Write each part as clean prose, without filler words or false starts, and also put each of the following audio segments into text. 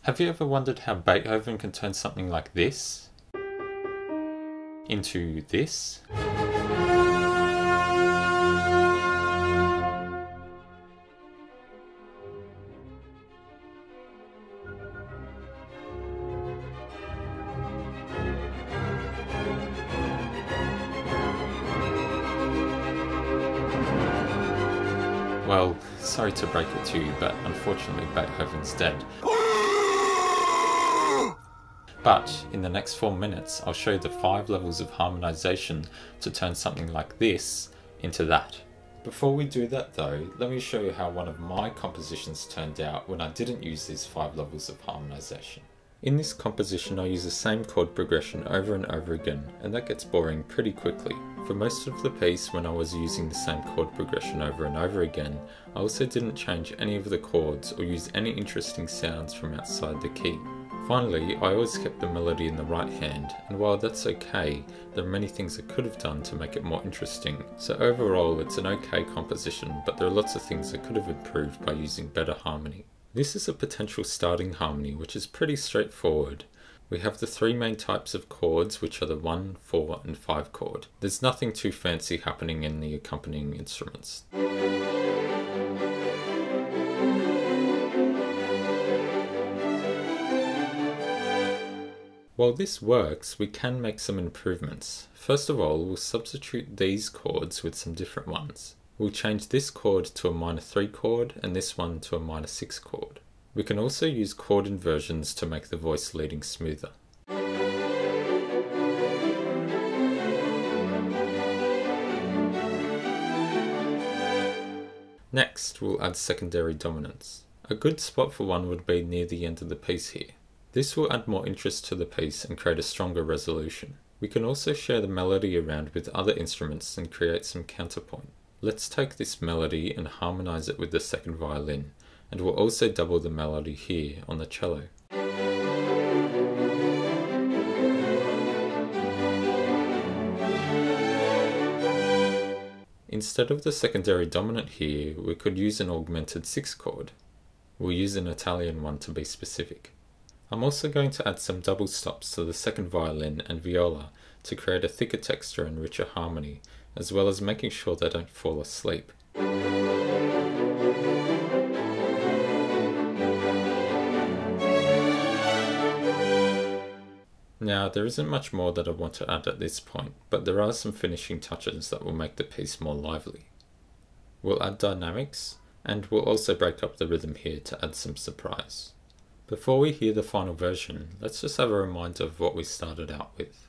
Have you ever wondered how Beethoven can turn something like this into this? Well, sorry to break it to you, but unfortunately Beethoven's dead. But in the next 4 minutes, I'll show you the 5 levels of harmonization to turn something like this into that. Before we do that though, let me show you how one of my compositions turned out when I didn't use these 5 levels of harmonization. In this composition I use the same chord progression over and over again, and that gets boring pretty quickly. For most of the piece, when I was using the same chord progression over and over again, I also didn't change any of the chords or use any interesting sounds from outside the key. Finally, I always kept the melody in the right hand, and while that's okay, there are many things I could have done to make it more interesting. So overall it's an okay composition, but there are lots of things I could have improved by using better harmony. This is a potential starting harmony, which is pretty straightforward. We have the 3 main types of chords, which are the 1, 4 and 5 chord. There's nothing too fancy happening in the accompanying instruments. While this works, we can make some improvements. First of all, we'll substitute these chords with some different ones. We'll change this chord to a minor 3 chord and this one to a minor 6 chord. We can also use chord inversions to make the voice leading smoother. Next, we'll add secondary dominants. A good spot for one would be near the end of the piece here. This will add more interest to the piece and create a stronger resolution. We can also share the melody around with other instruments and create some counterpoint. Let's take this melody and harmonize it with the second violin, and we'll also double the melody here on the cello. Instead of the secondary dominant here, we could use an augmented 6 chord. We'll use an Italian one to be specific. I'm also going to add some double stops to the second violin and viola to create a thicker texture and richer harmony, as well as making sure they don't fall asleep. Now, there isn't much more that I want to add at this point, but there are some finishing touches that will make the piece more lively. We'll add dynamics, and we'll also break up the rhythm here to add some surprise. Before we hear the final version, let's just have a reminder of what we started out with.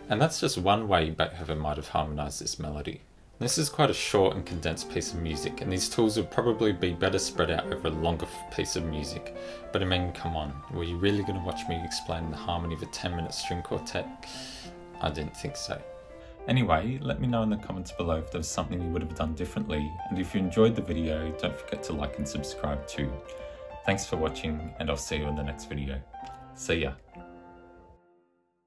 And that's just one way Beethoven might have harmonized this melody. This is quite a short and condensed piece of music, and these tools would probably be better spread out over a longer piece of music. But I mean, come on, were you really going to watch me explain the harmony of a 10-minute string quartet? I didn't think so. Anyway, let me know in the comments below if there was something you would have done differently, and if you enjoyed the video, don't forget to like and subscribe too. Thanks for watching, and I'll see you in the next video. See ya.